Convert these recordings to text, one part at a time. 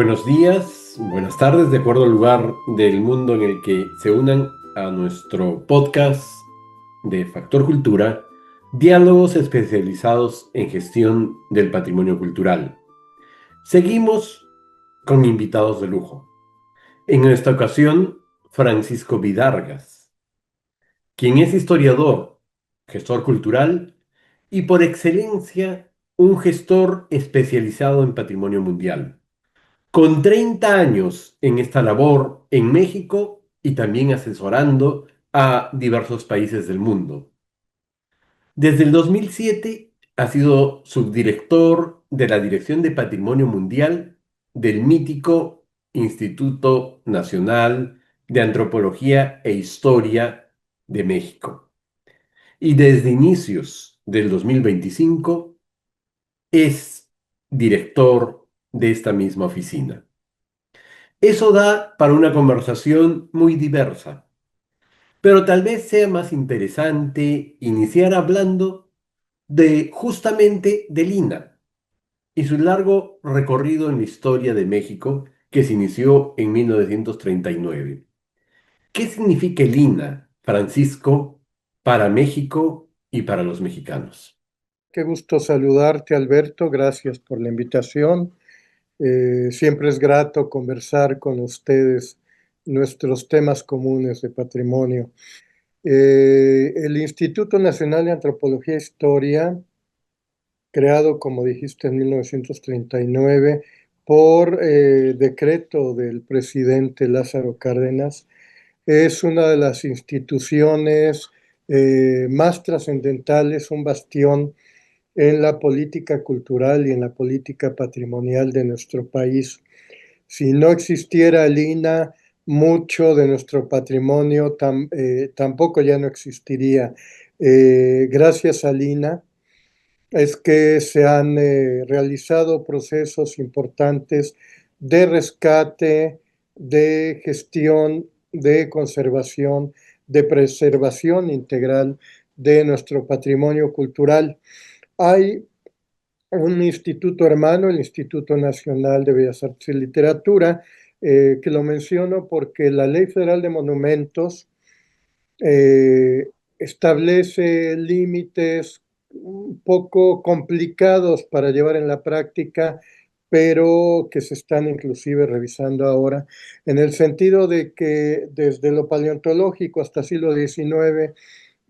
Buenos días, buenas tardes, de acuerdo al lugar del mundo en el que se unan a nuestro podcast de Factor Cultura, diálogos especializados en gestión del patrimonio cultural. Seguimos con invitados de lujo. En esta ocasión, Francisco Vidargas, quien es historiador, gestor cultural y por excelencia un gestor especializado en patrimonio mundial, con 30 años en esta labor en México y también asesorando a diversos países del mundo. Desde el 2007 ha sido subdirector de la Dirección de Patrimonio Mundial del mítico Instituto Nacional de Antropología e Historia de México. Y desde inicios del 2025 es director de esta misma oficina. Eso da para una conversación muy diversa, pero tal vez sea más interesante iniciar hablando de justamente de Lina y su largo recorrido en la historia de México que se inició en 1939. ¿Qué significa Lina, Francisco, para México y para los mexicanos? Qué gusto saludarte, Alberto. Gracias por la invitación. Siempre es grato conversar con ustedes nuestros temas comunes de patrimonio. El Instituto Nacional de Antropología e Historia, creado, como dijiste, en 1939 por decreto del presidente Lázaro Cárdenas, es una de las instituciones más trascendentales, un bastión en la política cultural y en la política patrimonial de nuestro país. Si no existiera el INAH, mucho de nuestro patrimonio tampoco ya no existiría. Gracias al INAH es que se han realizado procesos importantes de rescate, de gestión, de conservación, de preservación integral de nuestro patrimonio cultural. Hay un instituto hermano, el Instituto Nacional de Bellas Artes y Literatura, que lo menciono porque la Ley Federal de Monumentos establece límites un poco complicados para llevar en la práctica, pero que se están inclusive revisando ahora, en el sentido de que desde lo paleontológico hasta siglo XIX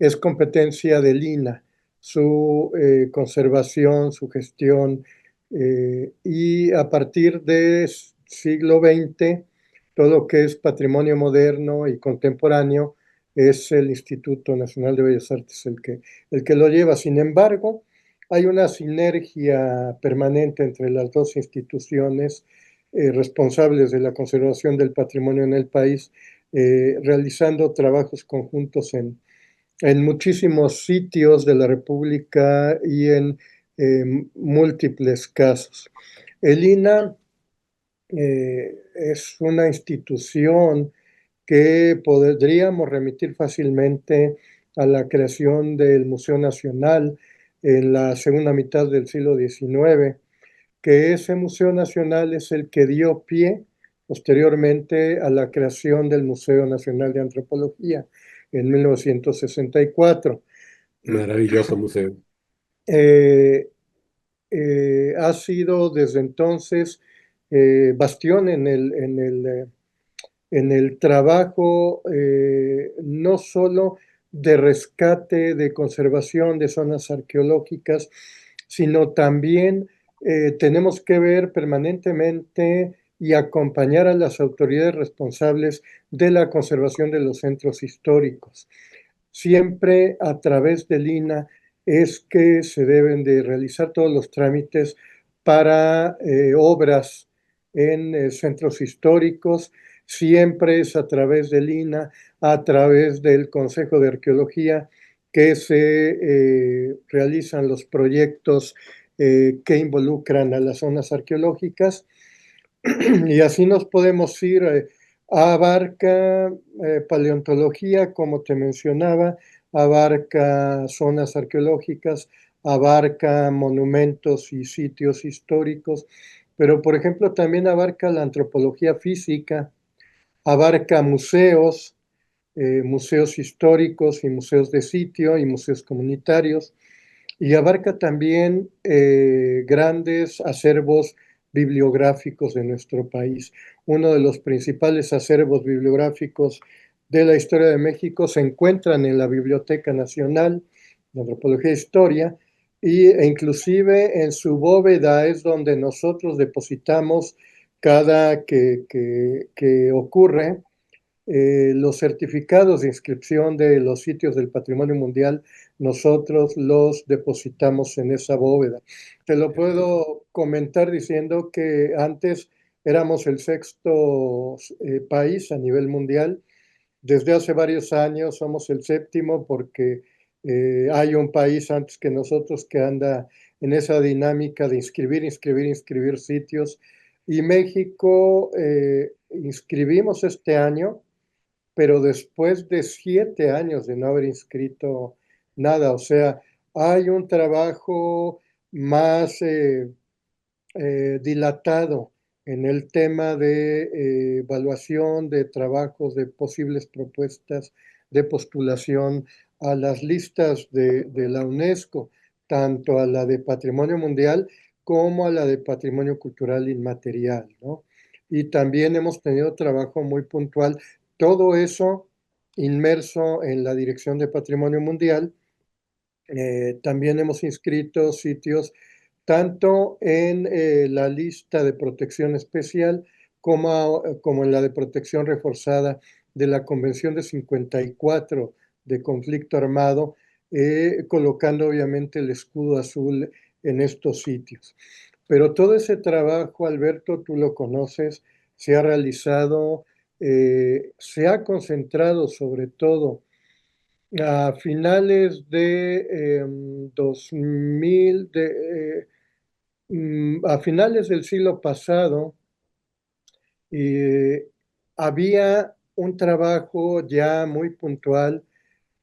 es competencia del INAH, su conservación, su gestión, y a partir del siglo XX, todo lo que es patrimonio moderno y contemporáneo es el Instituto Nacional de Bellas Artes el que lo lleva. Sin embargo, hay una sinergia permanente entre las dos instituciones responsables de la conservación del patrimonio en el país, realizando trabajos conjuntos en muchísimos sitios de la República y en múltiples casos. El INAH es una institución que podríamos remitir fácilmente a la creación del Museo Nacional en la segunda mitad del siglo XIX, que ese Museo Nacional es el que dio pie posteriormente a la creación del Museo Nacional de Antropología en 1964. Maravilloso museo. Eh, ha sido desde entonces bastión en el trabajo no solo de rescate, de conservación de zonas arqueológicas, sino también tenemos que ver permanentemente y acompañar a las autoridades responsables de la conservación de los centros históricos. Siempre a través del INAH es que se deben de realizar todos los trámites para obras en centros históricos. Siempre es a través del INAH, a través del Consejo de Arqueología, que se realizan los proyectos que involucran a las zonas arqueológicas. Y así nos podemos ir. Abarca paleontología, como te mencionaba, abarca zonas arqueológicas, abarca monumentos y sitios históricos, pero por ejemplo también abarca la antropología física, abarca museos, museos históricos y museos de sitio y museos comunitarios, y abarca también grandes acervos bibliográficos de nuestro país. Uno de los principales acervos bibliográficos de la historia de México se encuentran en la Biblioteca Nacional de Antropología e Historia, e inclusive en su bóveda es donde nosotros depositamos cada que ocurre los certificados de inscripción de los sitios del Patrimonio Mundial, nosotros los depositamos en esa bóveda. Te lo puedo comentar diciendo que antes éramos el sexto país a nivel mundial. Desde hace varios años somos el séptimo porque hay un país antes que nosotros que anda en esa dinámica de inscribir sitios. Y México inscribimos este año, pero después de 7 años de no haber inscrito nada, o sea, hay un trabajo más dilatado en el tema de evaluación de trabajos, de posibles propuestas de postulación a las listas de la UNESCO, tanto a la de Patrimonio Mundial como a la de Patrimonio Cultural Inmaterial, ¿no? Y también hemos tenido trabajo muy puntual, todo eso inmerso en la Dirección de Patrimonio Mundial. También hemos inscrito sitios tanto en la lista de protección especial como en la de protección reforzada de la Convención de 54 de conflicto armado, colocando obviamente el escudo azul en estos sitios. Pero todo ese trabajo, Alberto, tú lo conoces, se ha realizado, se ha concentrado sobre todo a finales de 2000, a finales del siglo pasado, eh, había un trabajo ya muy puntual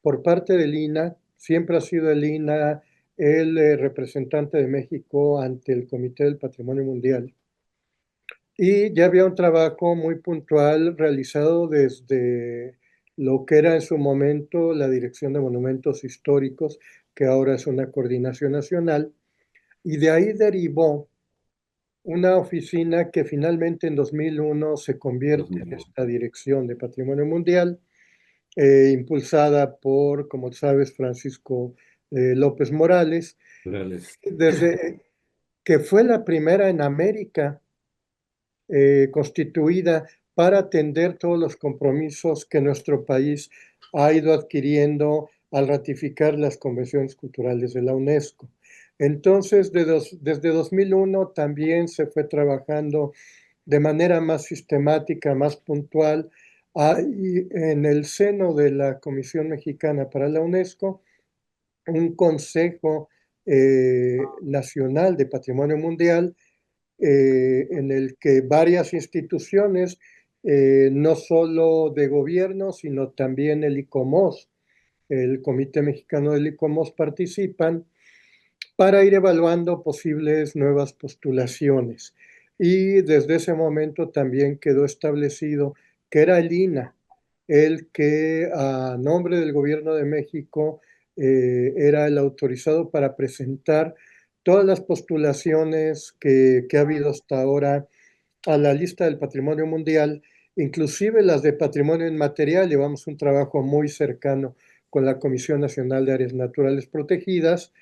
por parte del INAH. Siempre ha sido el INAH el representante de México ante el Comité del Patrimonio Mundial. Y ya había un trabajo muy puntual realizado desde lo que era en su momento la Dirección de Monumentos Históricos, que ahora es una coordinación nacional, y de ahí derivó una oficina que finalmente en 2001 se convierte en 2001. esta Dirección de Patrimonio Mundial, impulsada por, como sabes, Francisco López Morales, Reales. desde que fue la primera en América constituida para atender todos los compromisos que nuestro país ha ido adquiriendo al ratificar las convenciones culturales de la UNESCO. Entonces, desde 2001 también se fue trabajando de manera más sistemática, más puntual, en el seno de la Comisión Mexicana para la UNESCO, un Consejo Nacional de Patrimonio Mundial en el que varias instituciones, no solo de gobierno, sino también el ICOMOS, el Comité Mexicano del ICOMOS, participan para ir evaluando posibles nuevas postulaciones. Y desde ese momento también quedó establecido que era el INAH el que a nombre del gobierno de México era el autorizado para presentar todas las postulaciones que ha habido hasta ahora a la lista del Patrimonio Mundial, inclusive las de Patrimonio Inmaterial. Llevamos un trabajo muy cercano con la Comisión Nacional de Áreas Naturales Protegidas.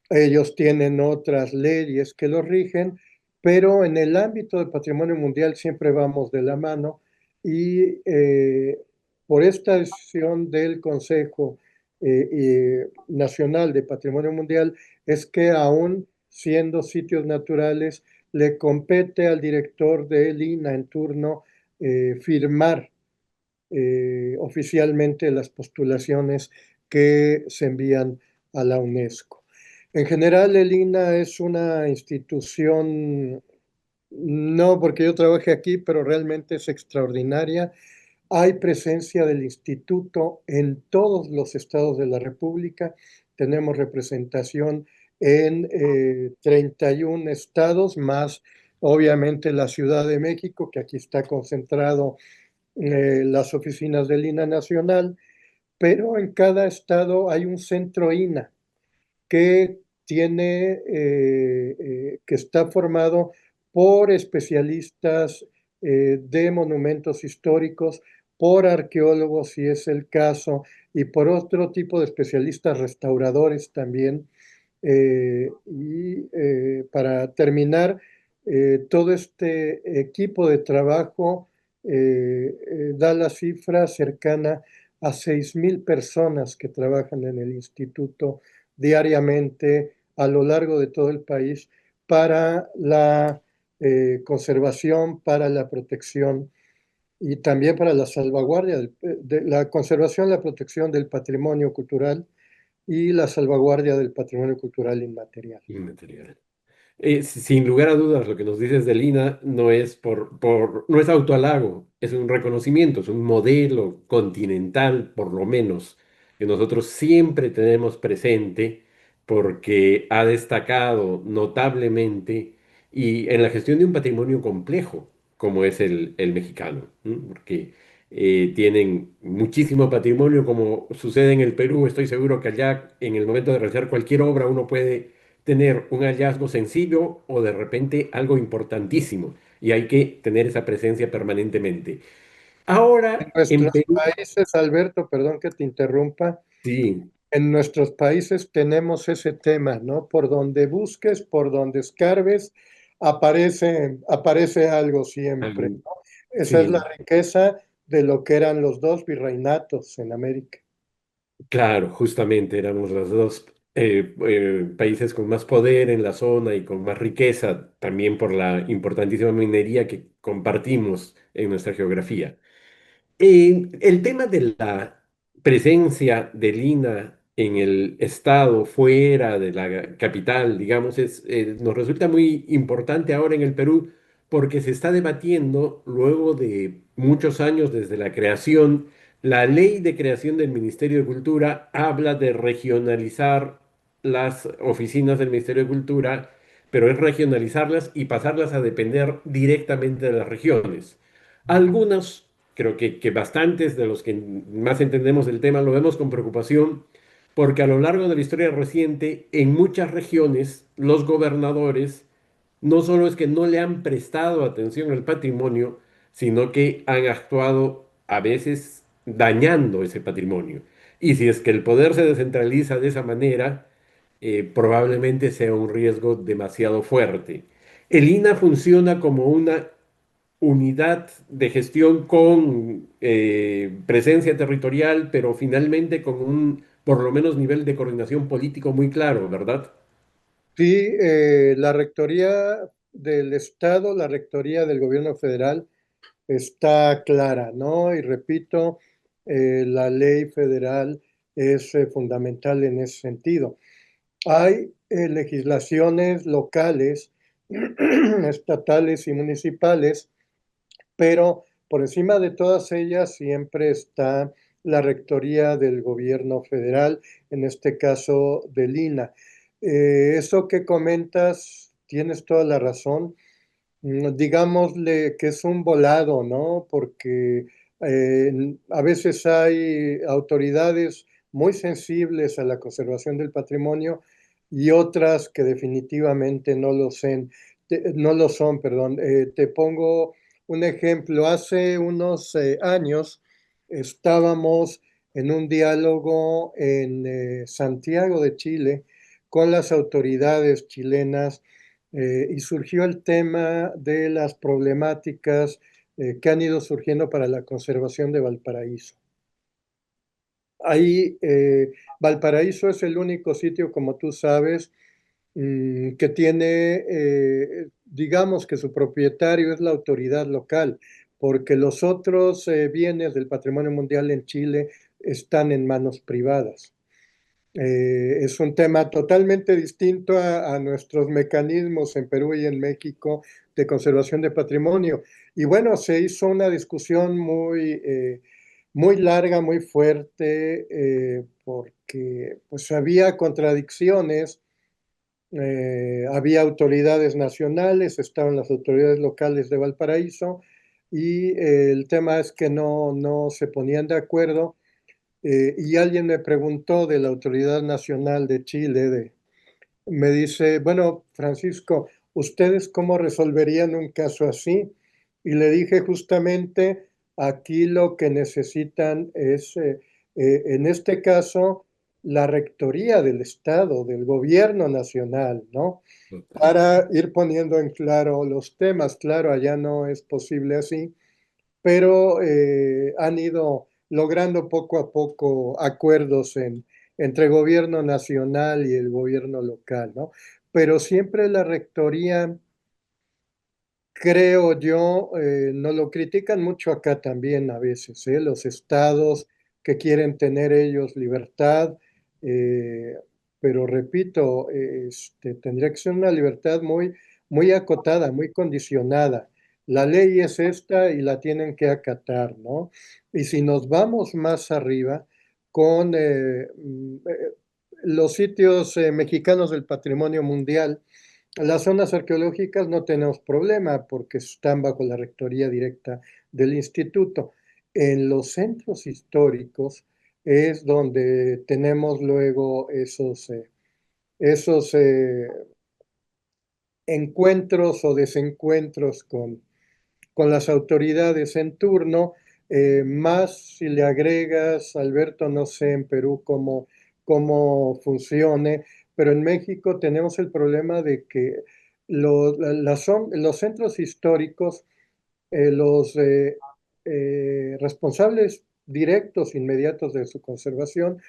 Ellos tienen otras leyes que los rigen, pero en el ámbito del patrimonio mundial siempre vamos de la mano, y por esta decisión del Consejo Nacional de Patrimonio Mundial es que aún siendo sitios naturales le compete al director del INAH en turno firmar oficialmente las postulaciones que se envían a la UNESCO. En general, el INAH es una institución, no porque yo trabaje aquí, pero realmente es extraordinaria. Hay presencia del instituto en todos los estados de la República. Tenemos representación en 31 estados, más obviamente la Ciudad de México, que aquí está concentrado las oficinas del INAH Nacional, pero en cada estado hay un centro INAH que que está formado por especialistas de monumentos históricos, por arqueólogos, si es el caso, y por otro tipo de especialistas restauradores también. Para terminar, todo este equipo de trabajo da la cifra cercana a 6,000 personas que trabajan en el instituto diariamente a lo largo de todo el país para la conservación, para la protección y también para la salvaguardia de la conservación, la protección del patrimonio cultural y la salvaguardia del patrimonio cultural inmaterial. Inmaterial. Sin lugar a dudas, lo que nos dices de Lina no es no es autohalago, es un reconocimiento, es un modelo continental, por lo menos, que nosotros siempre tenemos presente porque ha destacado notablemente y en la gestión de un patrimonio complejo, como es el mexicano, ¿no? Porque tienen muchísimo patrimonio, como sucede en el Perú. Estoy seguro que allá, en el momento de realizar cualquier obra, uno puede tener un hallazgo sencillo o de repente algo importantísimo y hay que tener esa presencia permanentemente. En Ahora, en nuestros Perú, países, Alberto, perdón que te interrumpa, sí, en nuestros países tenemos ese tema, ¿no? Por donde busques, por donde escarbes, aparece algo siempre, algo- ¿no? Esa es la sí, riqueza de lo que eran los dos virreinatos en América. claro, justamente éramos los dos países con más poder en la zona y con más riqueza, también por la importantísima minería que compartimos en nuestra geografía. El tema de la presencia de Lina en el estado, fuera de la capital, digamos, nos resulta muy importante ahora en el Perú porque se está debatiendo, luego de muchos años desde la creación, la ley de creación del Ministerio de Cultura habla de regionalizar las oficinas del Ministerio de Cultura, pero es regionalizarlas y pasarlas a depender directamente de las regiones. Algunos, creo que bastantes de los que más entendemos del tema lo vemos con preocupación porque a lo largo de la historia reciente, en muchas regiones, los gobernadores no solo es que no le han prestado atención al patrimonio, sino que han actuado a veces dañando ese patrimonio. Y si es que el poder se descentraliza de esa manera, probablemente sea un riesgo demasiado fuerte. El INA funciona como una unidad de gestión con presencia territorial, pero finalmente con un, por lo menos, nivel de coordinación político muy claro, ¿verdad? Sí, la rectoría del Estado, la rectoría del gobierno federal está clara, ¿no? Y repito, la ley federal es fundamental en ese sentido. Hay legislaciones locales, estatales y municipales, pero por encima de todas ellas siempre está la rectoría del gobierno federal, en este caso del INAH. Eso que comentas, tienes toda la razón. Digámosle que es un volado, ¿no? Porque a veces hay autoridades muy sensibles a la conservación del patrimonio y otras que definitivamente no lo son, perdón. Te pongo un ejemplo. Hace unos años estábamos en un diálogo en Santiago de Chile con las autoridades chilenas y surgió el tema de las problemáticas que han ido surgiendo para la conservación de Valparaíso. Ahí, Valparaíso es el único sitio, como tú sabes, que tiene, digamos que su propietario es la autoridad local, porque los otros bienes del patrimonio mundial en Chile están en manos privadas. Es un tema totalmente distinto a nuestros mecanismos en Perú y en México de conservación de patrimonio. Y bueno, se hizo una discusión muy larga, muy fuerte, porque pues había contradicciones Había autoridades nacionales, estaban las autoridades locales de Valparaíso y el tema es que no se ponían de acuerdo. Y alguien me preguntó de la Autoridad Nacional de Chile, me dice, bueno, Francisco, ¿ustedes cómo resolverían un caso así? Y le dije justamente, aquí lo que necesitan es, en este caso, la rectoría del Estado, del gobierno nacional, ¿no? Total. Para ir poniendo en claro los temas. Claro, allá no es posible así, pero han ido logrando poco a poco acuerdos entre gobierno nacional y el gobierno local, ¿no? Pero siempre la rectoría, creo yo, nos lo critican mucho acá también a veces, ¿eh? Los estados que quieren tener ellos libertad, eh, pero repito, tendría que ser una libertad muy acotada, muy condicionada. La ley es esta y la tienen que acatar, ¿no? Y si nos vamos más arriba con los sitios mexicanos del patrimonio mundial, las zonas arqueológicas no tenemos problema porque están bajo la rectoría directa del instituto. En los centros históricos es donde tenemos luego esos encuentros o desencuentros con las autoridades en turno, más si le agregas, Alberto, no sé en Perú cómo funcione, pero en México tenemos el problema de que los centros históricos, los responsables directos, inmediatos de su conservación,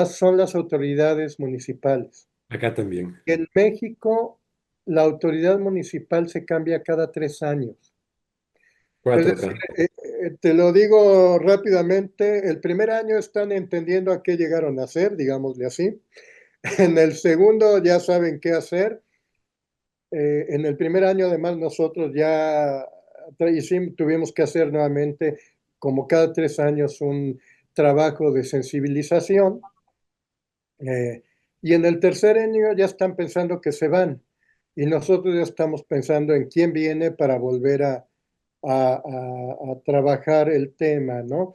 son las autoridades municipales. Acá también. En México, la autoridad municipal se cambia cada 3 años. Es Cuatro decir, acá. te lo digo rápidamente, el primer año están entendiendo a qué llegaron a hacer, digámosle así. En el segundo ya saben qué hacer. En el primer año, además, nosotros ya tuvimos que hacer nuevamente, como cada 3 años, un trabajo de sensibilización. Y en el tercer año ya están pensando que se van. Y nosotros ya estamos pensando en quién viene para volver a trabajar el tema, ¿no?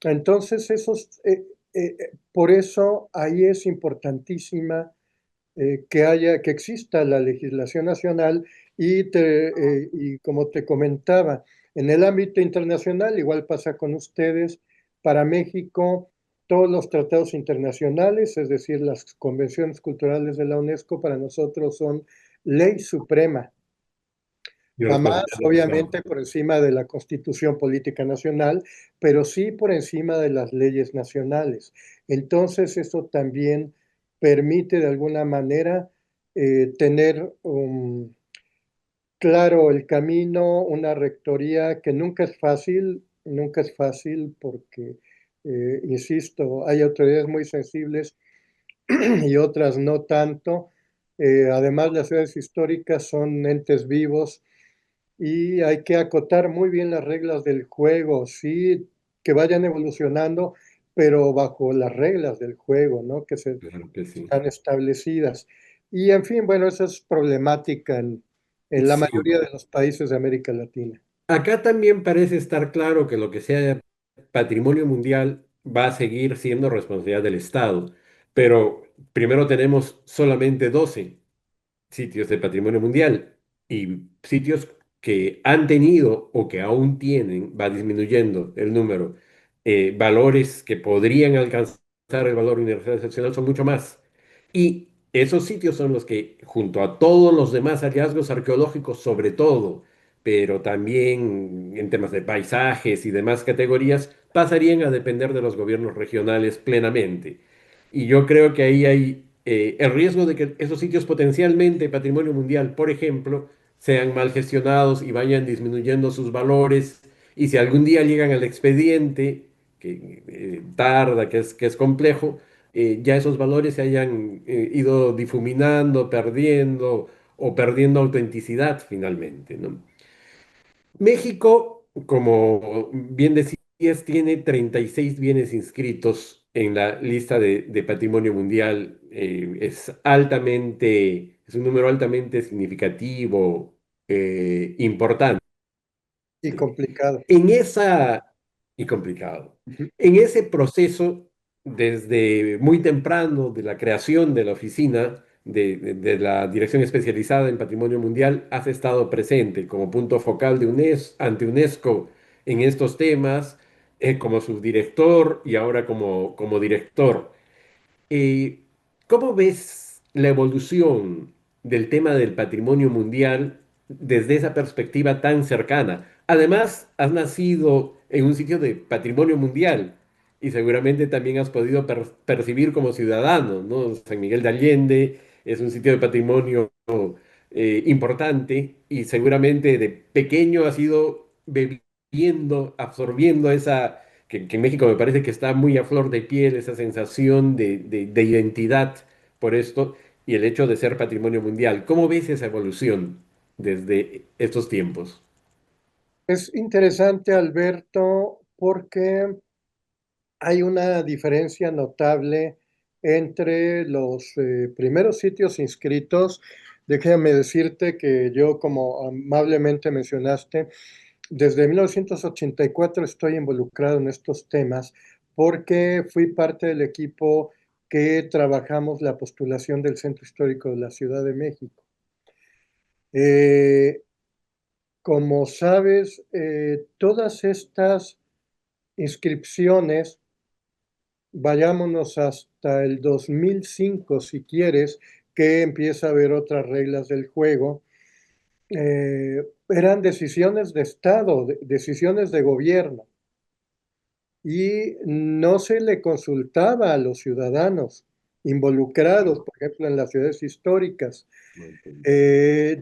Entonces, por eso ahí es importantísima que exista la legislación nacional y como te comentaba, en el ámbito internacional, igual pasa con ustedes, para México, todos los tratados internacionales, es decir, las convenciones culturales de la UNESCO, para nosotros son ley suprema. Y Jamás, responsabilidad del Estado. obviamente, por encima de la Constitución Política Nacional, pero sí por encima de las leyes nacionales. Entonces, eso también permite de alguna manera tener claro el camino, una rectoría que nunca es fácil porque, insisto, hay autoridades muy sensibles y otras no tanto. Además, las ciudades históricas son entes vivos y hay que acotar muy bien las reglas del juego, sí, que vayan evolucionando, pero bajo las reglas del juego, ¿no? Que se Claro que sí. están establecidas. Y en fin, bueno, esa es problemática en la Sí. mayoría de los países de América Latina. Acá también parece estar claro que lo que sea patrimonio mundial va a seguir siendo responsabilidad del Estado, pero primero tenemos solamente 12 sitios de patrimonio mundial y sitios que han tenido o que aún tienen, va disminuyendo el número, valores que podrían alcanzar el valor universal excepcional son mucho más. Y esos sitios son los que, junto a todos los demás hallazgos arqueológicos, sobre todo, pero también en temas de paisajes y demás categorías, pasarían a depender de los gobiernos regionales plenamente. Y yo creo que ahí hay el riesgo de que esos sitios potencialmente patrimonio mundial, por ejemplo, sean mal gestionados y vayan disminuyendo sus valores. Y si algún día llegan al expediente, que tarda, que es complejo, ya esos valores se hayan ido difuminando, perdiendo o perdiendo autenticidad finalmente, ¿no? México, como bien decías, tiene 36 bienes inscritos en la lista de patrimonio mundial. Es altamente Es un número altamente significativo, importante. Y complicado. En esa, y complicado, Ujú. en ese proceso, desde muy temprano de la creación de la oficina de la Dirección Especializada en Patrimonio Mundial, has estado presente como punto focal de ante UNESCO en estos temas, como subdirector y ahora como director. Eh, ¿Cómo ves la evolución del tema del patrimonio mundial desde esa perspectiva tan cercana? Además, has nacido en un sitio de patrimonio mundial y seguramente también has podido percibir como ciudadano, ¿no? San Miguel de Allende es un sitio de patrimonio importante y seguramente de pequeño has ido bebiendo, absorbiendo esa que en México me parece que está muy a flor de piel esa sensación de identidad por esto y el hecho de ser patrimonio mundial. ¿Cómo ves esa evolución desde estos tiempos? Es interesante, Alberto, porque hay una diferencia notable entre los primeros sitios inscritos. Déjame decirte que yo, como amablemente mencionaste, desde 1984 estoy involucrado en estos temas porque fui parte del equipo que trabajamos la postulación del Centro Histórico de la Ciudad de México. Eh, Como sabes, todas estas inscripciones, vayámonos hasta el 2005 si quieres, que empieza a haber otras reglas del juego, eran decisiones de Estado, decisiones de gobierno, y no se le consultaba a los ciudadanos involucrados, por ejemplo, en las ciudades históricas.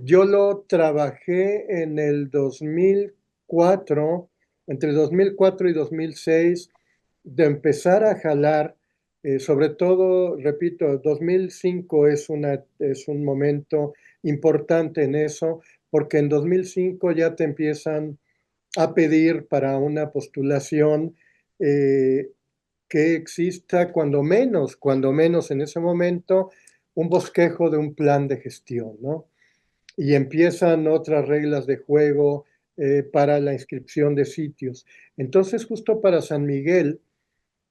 Yo lo trabajé en el 2004, entre 2004 y 2006, de empezar a jalar, sobre todo, repito, 2005 es un momento importante en eso, porque en 2005 ya te empiezan a pedir para una postulación eh, que exista cuando menos en ese momento, un bosquejo de un plan de gestión, ¿no? Y empiezan otras reglas de juego para la inscripción de sitios. Entonces, justo para San Miguel,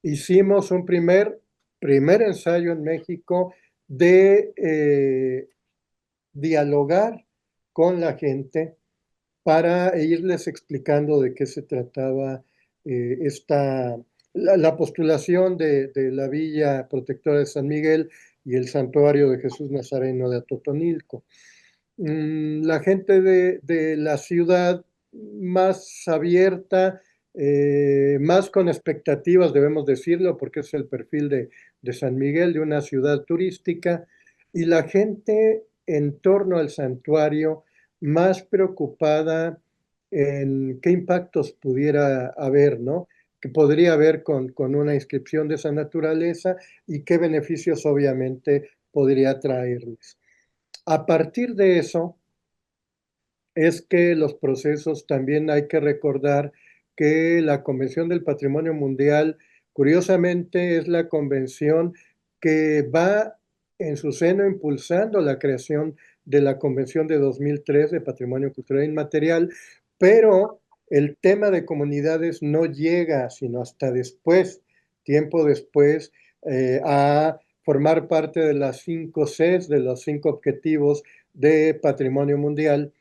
hicimos un primer ensayo en México de dialogar con la gente para irles explicando de qué se trataba la postulación de la Villa Protectora de San Miguel y el Santuario de Jesús Nazareno de Atotonilco. La gente de la ciudad más abierta, más con expectativas, debemos decirlo, porque es el perfil de San Miguel, de una ciudad turística, y la gente en torno al santuario más preocupada en qué impactos pudiera haber, ¿no? Que podría haber con una inscripción de esa naturaleza y qué beneficios obviamente podría traerles. A partir de eso, es que los procesos también hay que recordar que la Convención del Patrimonio Mundial, curiosamente, es la convención que va en su seno impulsando la creación de la Convención de 2003 de Patrimonio Cultural Inmaterial, pero el tema de comunidades no llega sino hasta después, tiempo después, a formar parte de las 5 Cs, de los 5 objetivos de Patrimonio Mundial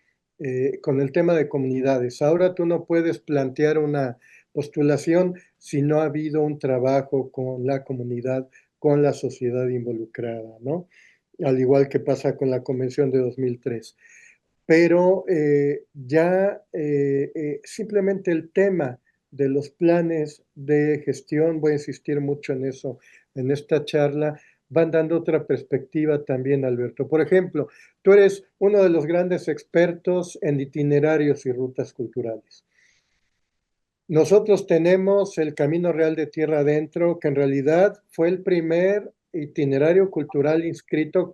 con el tema de comunidades. Ahora tú no puedes plantear una postulación si no ha habido un trabajo con la comunidad, con la sociedad involucrada, ¿no? Al igual que pasa con la Convención de 2003. Pero simplemente el tema de los planes de gestión, voy a insistir mucho en eso en esta charla, van dando otra perspectiva también, Alberto. Por ejemplo, tú eres uno de los grandes expertos en itinerarios y rutas culturales. Nosotros tenemos el Camino Real de Tierra Adentro, que en realidad fue el primer itinerario cultural inscrito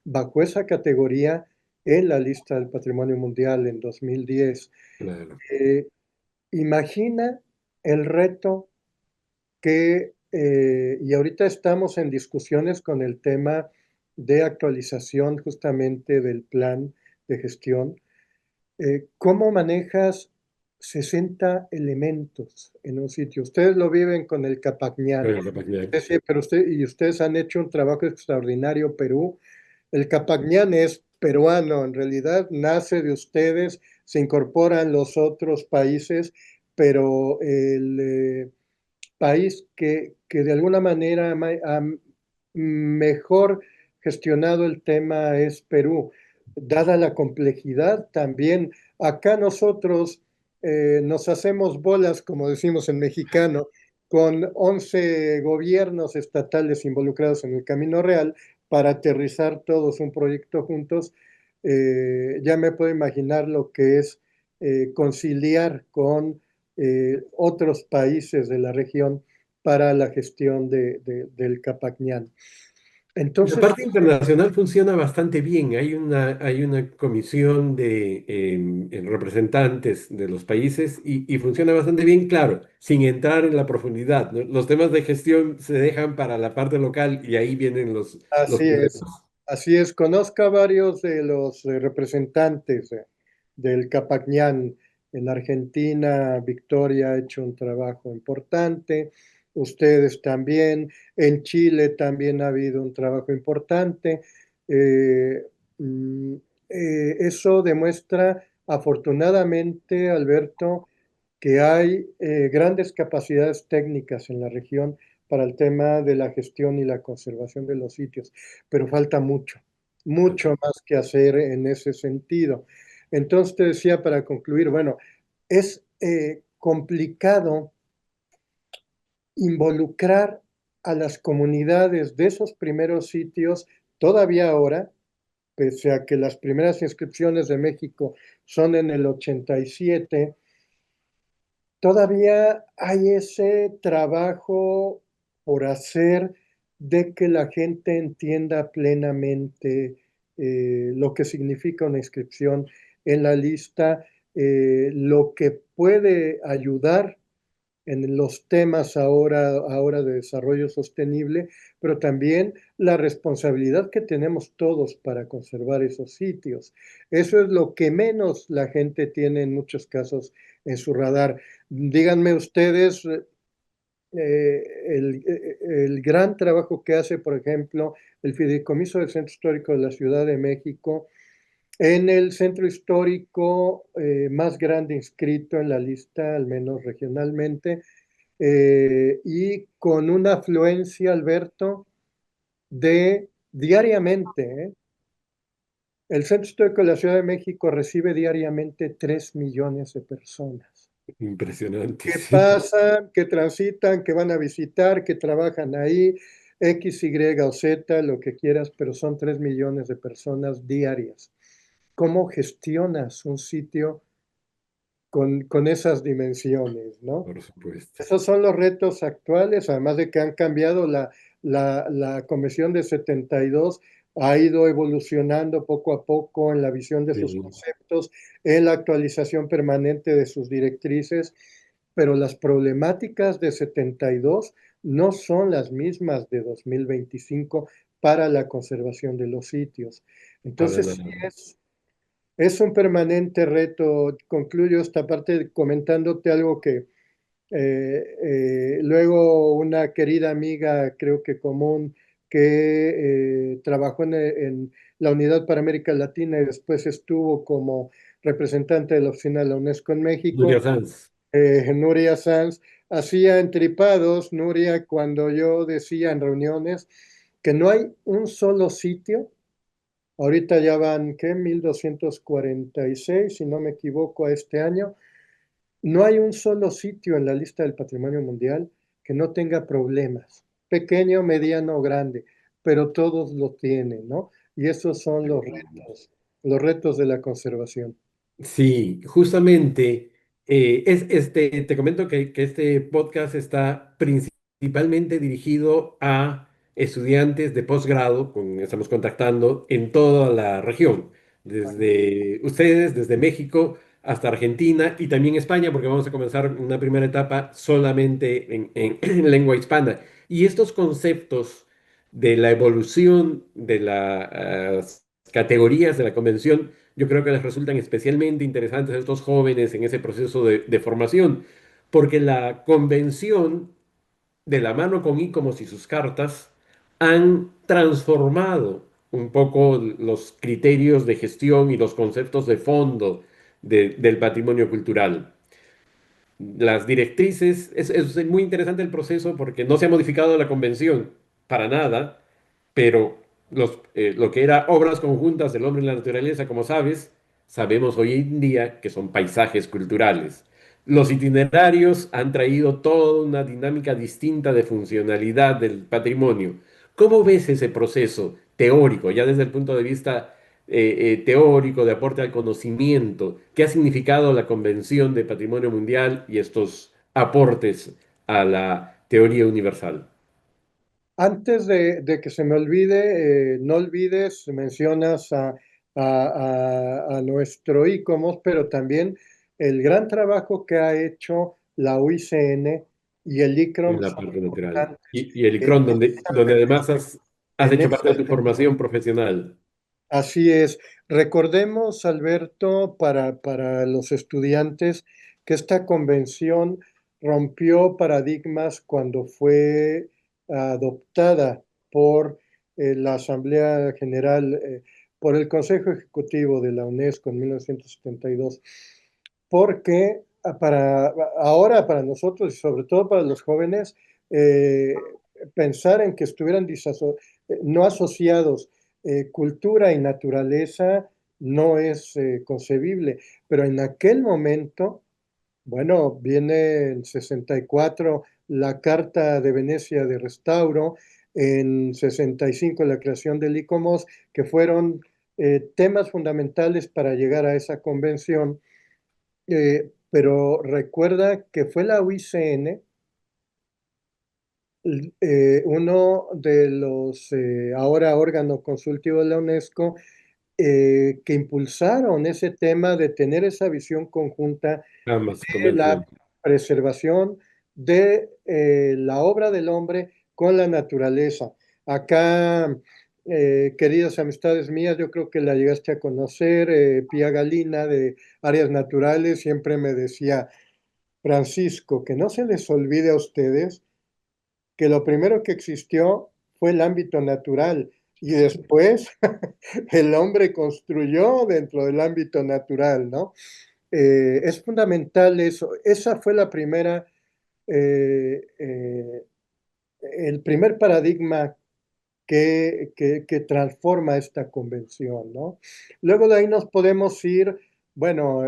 bajo esa categoría en la lista del Patrimonio Mundial en 2010. Claro. Eh, Imagina el reto y ahorita estamos en discusiones con el tema de actualización justamente del plan de gestión. ¿Cómo manejas 60 elementos en un sitio? Ustedes lo viven con el Capacñán, Bueno, capacidad. sí, pero ustedes han hecho un trabajo extraordinario, Perú. El Capacñán es peruano, en realidad nace de ustedes, se incorporan los otros países, pero el país que de alguna manera ha mejor gestionado el tema es Perú. Dada la complejidad, también acá nosotros nos hacemos bolas, como decimos en mexicano, con 11 gobiernos estatales involucrados en el Camino Real para aterrizar todos un proyecto juntos. Ya me puedo imaginar lo que es conciliar con otros países de la región para la gestión del Capacñán. La Entonces, parte internacional funciona bastante bien. Hay una comisión de representantes de los países y funciona bastante bien, claro, sin entrar en la profundidad, ¿no? Los temas de gestión se dejan para la parte local y ahí vienen los así es, problemas. así es. Conozco a varios de los representantes del Capacñán. En Argentina, Victoria ha hecho un trabajo importante, ustedes también. En Chile también ha habido un trabajo importante. Eh, mm, Eso demuestra, afortunadamente, Alberto, que hay grandes capacidades técnicas en la región para el tema de la gestión y la conservación de los sitios, pero falta mucho, mucho más que hacer en ese sentido. Entonces te decía para concluir, bueno, es complicado involucrar a las comunidades de esos primeros sitios todavía ahora, pese a que las primeras inscripciones de México son en el 87. Todavía hay ese trabajo por hacer de que la gente entienda plenamente lo que significa una inscripción en la lista, lo que puede ayudar en los temas ahora de desarrollo sostenible, pero también la responsabilidad que tenemos todos para conservar esos sitios. Eso es lo que menos la gente tiene en muchos casos en su radar. Díganme ustedes el gran trabajo que hace, por ejemplo, el Fideicomiso del Centro Histórico de la Ciudad de México en el centro histórico más grande inscrito en la lista, al menos regionalmente, y con una afluencia, Alberto, de diariamente. El Centro Histórico de la Ciudad de México recibe diariamente 3 millones de personas Impresionante, que sí, pasan, que transitan, que van a visitar, que trabajan ahí, X, Y o Z, lo que quieras, pero son 3 millones de personas diarias. ¿Cómo gestionas un sitio con esas dimensiones, no? por supuesto. Esos son los retos actuales, además de que han cambiado la Comisión de 72, ha ido evolucionando poco a poco en la visión de sus Sí, conceptos, en la actualización permanente de sus directrices, pero las problemáticas de 72 no son las mismas de 2025 para la conservación de los sitios. para Entonces, sí nada. es un permanente reto. Concluyo esta parte comentándote algo que luego una querida amiga, creo que común, que trabajó en la Unidad para América Latina y después estuvo como representante de la oficina de la UNESCO en Nuria México, Sanz, Nuria Sanz, hacía entripados, Nuria, cuando yo decía en reuniones que no hay un solo sitio, ahorita ya van, ¿qué? 1246, si no me equivoco, a este año, no hay un solo sitio en la lista del patrimonio mundial que no tenga problemas, pequeño, mediano o grande, pero todos lo tienen, ¿no? Y esos son los retos de la conservación. sí, justamente, te comento que este podcast está principalmente dirigido a estudiantes de posgrado, estamos contactando en toda la región, desde ustedes, desde México hasta Argentina y también España, porque vamos a comenzar una primera etapa solamente en lengua hispana. Y estos conceptos de la evolución de las categorías de la convención, yo creo que les resultan especialmente interesantes a estos jóvenes en ese proceso de formación, porque la convención, de la mano con ICOMOS y sus cartas, han transformado un poco los criterios de gestión y los conceptos de fondo del patrimonio cultural. Las directrices, es muy interesante el proceso porque no se ha modificado la convención para nada, pero lo que era obras conjuntas del hombre y la naturaleza, como sabes, sabemos hoy en día que son paisajes culturales. Los itinerarios han traído toda una dinámica distinta de funcionalidad del patrimonio. ¿Cómo ves ese proceso teórico, ya desde el punto de vista teórico, de aporte al conocimiento? ¿Qué ha significado la Convención de Patrimonio Mundial y estos aportes a la teoría universal? Antes de que se me olvide, no olvides, mencionas a nuestro ICOMOS, pero también el gran trabajo que ha hecho la UICN y el En ICROM la son parte natural. importantes Y el en ICRON, donde además has en hecho parte ese de tu sentido. formación profesional. Así es. Recordemos, Alberto, para los estudiantes, que esta convención rompió paradigmas cuando fue adoptada por la Asamblea General, por el Consejo Ejecutivo de la UNESCO en 1972, porque ahora para nosotros y sobre todo para los jóvenes, eh, pensar en que estuvieran no asociados cultura y naturaleza no es concebible, pero en aquel momento, bueno, viene en 64 la Carta de Venecia de Restauro, en 65 la creación del ICOMOS, que fueron temas fundamentales para llegar a esa convención, pero recuerda que fue la UICN uno de los ahora órganos consultivos de la UNESCO que impulsaron ese tema de tener esa visión conjunta Ambas de la convenciones. preservación de la obra del hombre con la naturaleza. Acá, queridas amistades mías, yo creo que la llegaste a conocer, Pía Galina de Áreas Naturales, siempre me decía, Francisco, que no se les olvide a ustedes que lo primero que existió fue el ámbito natural y después el hombre construyó dentro del ámbito natural, ¿no? Es fundamental eso. Esa fue la primera, eh, eh, el primer paradigma que transforma esta convención, ¿no? Luego de ahí nos podemos ir, bueno,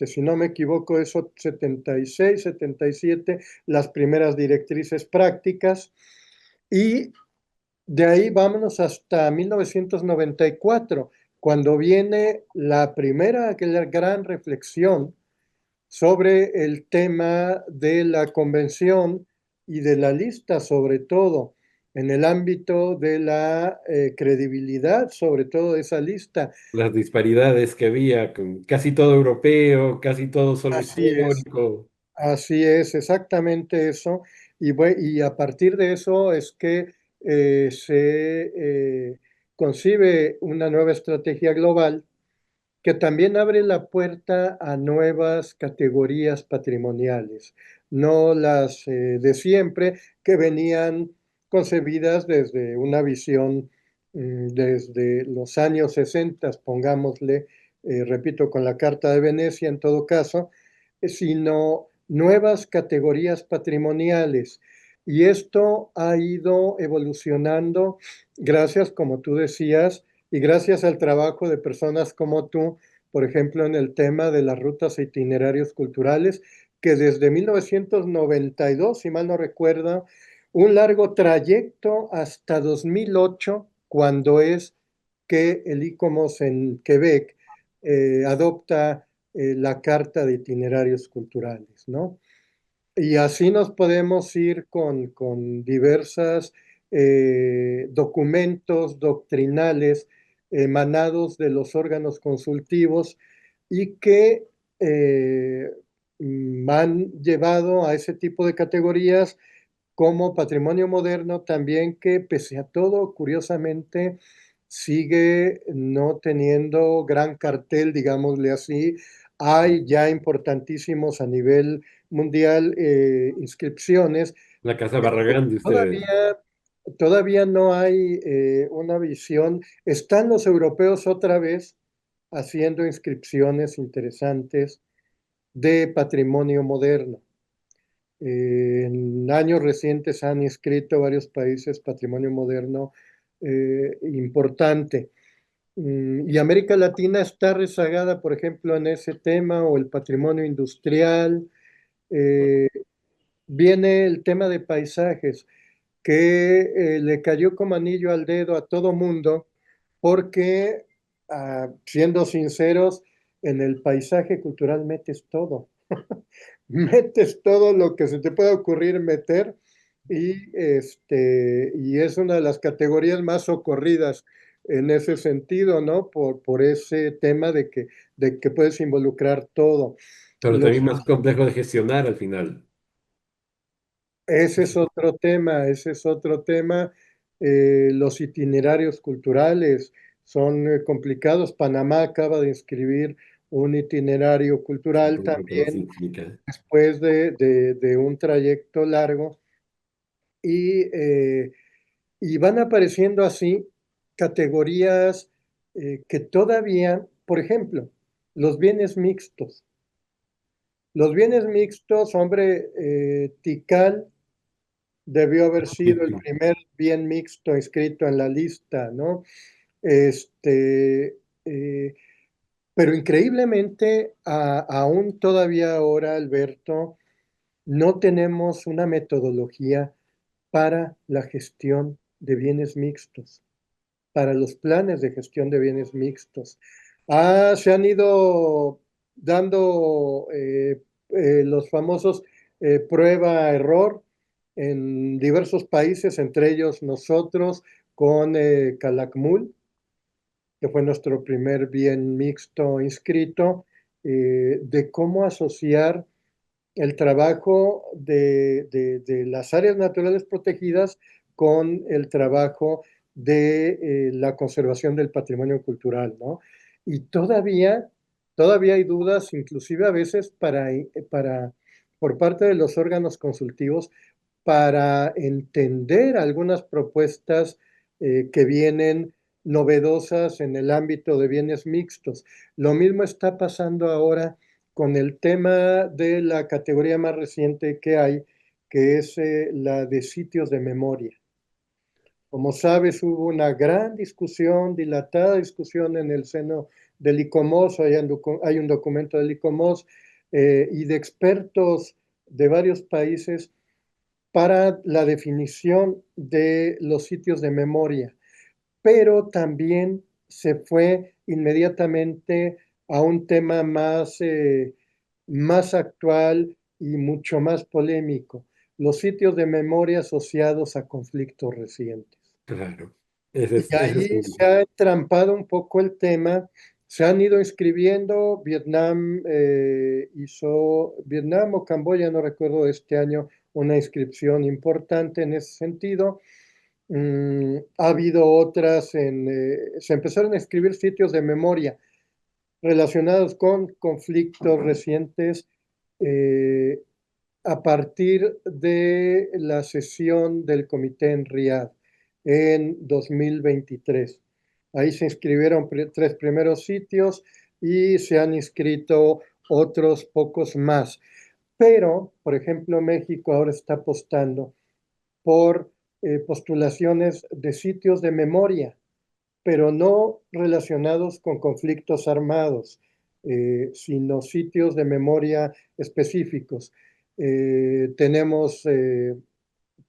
si no me equivoco, es 76, 77, las primeras directrices prácticas, y de ahí vámonos hasta 1994, cuando viene la primera aquella gran reflexión sobre el tema de la convención y de la lista, sobre todo en el ámbito de la credibilidad, sobre todo de esa lista. Las disparidades que había con casi todo europeo, casi todo solo Así es, histórico. así es, exactamente eso. Y a partir de eso es que se concibe una nueva estrategia global que también abre la puerta a nuevas categorías patrimoniales, no las de siempre que venían concebidas desde una visión desde los años 60, pongámosle, repito, con la Carta de Venecia en todo caso, sino nuevas categorías patrimoniales. Y esto ha ido evolucionando gracias, como tú decías, y gracias al trabajo de personas como tú, por ejemplo, en el tema de las rutas e itinerarios culturales, que desde 1992, si mal no recuerdo, un largo trayecto hasta 2008, cuando es que el ICOMOS en Quebec adopta la Carta de Itinerarios Culturales, ¿no? Y así nos podemos ir con diversos documentos doctrinales emanados de los órganos consultivos y que han llevado a ese tipo de categorías como patrimonio moderno también que, pese a todo, curiosamente, sigue no teniendo gran cartel, digámosle así. Hay ya importantísimos a nivel mundial inscripciones. La Casa Barragán de ustedes. Todavía no hay una visión. Están los europeos otra vez haciendo inscripciones interesantes de patrimonio moderno. En años recientes han inscrito varios países patrimonio moderno importante. Y América Latina está rezagada, por ejemplo, en ese tema, o el patrimonio industrial. Eh, Viene el tema de paisajes, que le cayó como anillo al dedo a todo mundo, porque, siendo sinceros, en el paisaje cultural metes todo. Metes todo lo que se te pueda ocurrir meter, y es una de las categorías más socorridas en ese sentido, ¿no? Por ese tema de que puedes involucrar todo. Pero Los también más complejo de gestionar al final. Ese es otro tema, ese es otro tema. Los itinerarios culturales son complicados. Panamá acaba de inscribir un itinerario Sí, cultural con cultura también sísmica. después de un trayecto largo, y, eh, y van apareciendo así categorías que todavía, por ejemplo, los bienes mixtos. Los bienes mixtos, hombre, Tikal debió haber sido el primer bien mixto inscrito en la lista, ¿no? Este, eh, pero increíblemente, aún todavía ahora, Alberto, no tenemos una metodología para la gestión de bienes mixtos, para los planes de gestión de bienes mixtos. Se han ido dando los famosos prueba-error en diversos países, entre ellos nosotros, con Calakmul, que fue nuestro primer bien mixto inscrito, de cómo asociar el trabajo de las áreas naturales protegidas con el trabajo de la conservación del patrimonio cultural, ¿no? Y todavía hay dudas, inclusive a veces por parte de los órganos consultivos, para entender algunas propuestas que vienen novedosas en el ámbito de bienes mixtos. Lo mismo está pasando ahora con el tema de la categoría más reciente que hay, que es la de sitios de memoria. Como sabes, hubo una gran discusión, dilatada discusión en el seno del ICOMOS. Hay un documento del ICOMOS y de expertos de varios países para la definición de los sitios de memoria, pero también se fue inmediatamente a un tema más actual y mucho más polémico: los sitios de memoria asociados a conflictos recientes. Claro. Y Ese es ahí se ha entrampado un poco el tema. Se han ido inscribiendo. Vietnam o Camboya, no recuerdo, este año una inscripción importante en ese sentido. Ha habido otras, se empezaron a escribir sitios de memoria relacionados con conflictos recientes eh, a partir de la sesión del comité en Riad en 2023. Ahí se inscribieron tres primeros sitios y se han inscrito otros pocos más. Pero, por ejemplo, México ahora está apostando por postulaciones de sitios de memoria, pero no relacionados con conflictos armados, sino sitios de memoria específicos. Tenemos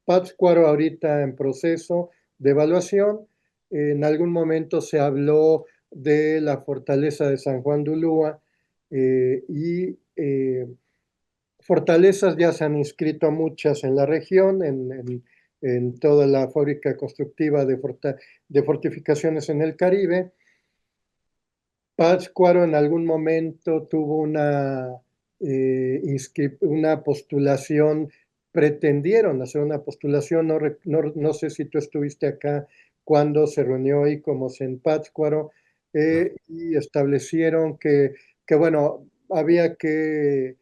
Pátzcuaro ahorita en proceso de evaluación. En algún momento se habló de la fortaleza de San Juan de Ulúa, y fortalezas ya se han inscrito muchas en la región, en toda la fábrica constructiva de fortificaciones en el Caribe. Pátzcuaro en algún momento tuvo una postulación pretendieron hacer una postulación, no sé si tú estuviste acá cuando se reunió ICOMOS en Pátzcuaro, y establecieron que, bueno, había que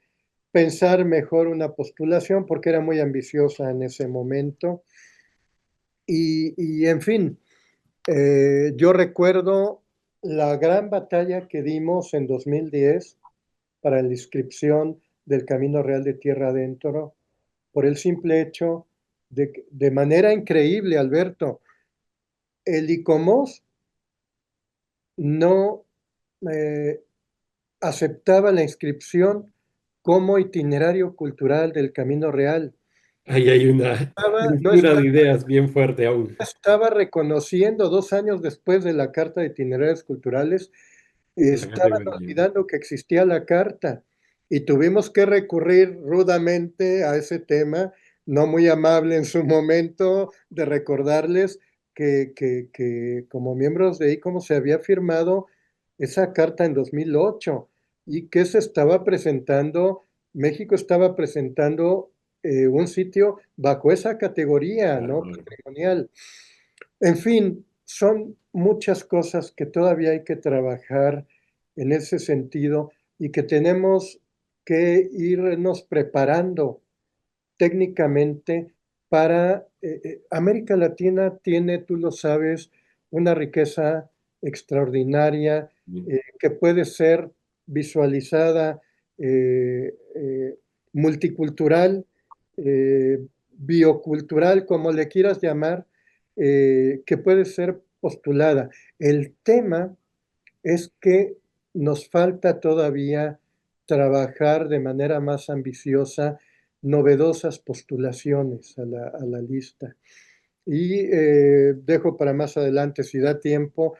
pensar mejor una postulación porque era muy ambiciosa en ese momento. En fin, yo recuerdo la gran batalla que dimos en 2010 para la inscripción del Camino Real de Tierra Adentro, por el simple hecho de manera increíble, Alberto, el ICOMOS no eh, aceptaba la inscripción como itinerario cultural del Camino Real. Ahí hay una No ruptura de estaba, ideas bien fuerte aún. estaba reconociendo 2 años después de la Carta de Itinerarios Culturales. La Estaban categoría. olvidando que existía la carta y tuvimos que recurrir rudamente a ese tema, no muy amable en su momento, de recordarles que como miembros de ICOMO se había firmado esa carta en 2008 y que se estaba presentando, México estaba presentando un sitio bajo esa categoría, Claro, ¿no? Patrimonial. En fin, son muchas cosas que todavía hay que trabajar en ese sentido y que tenemos que irnos preparando técnicamente para América Latina tiene, tú lo sabes, una riqueza extraordinaria que puede ser visualizada, multicultural, biocultural, como le quieras llamar, que puede ser postulada. El tema es que nos falta todavía trabajar de manera más ambiciosa novedosas postulaciones a la lista. Y dejo para más adelante, si da tiempo,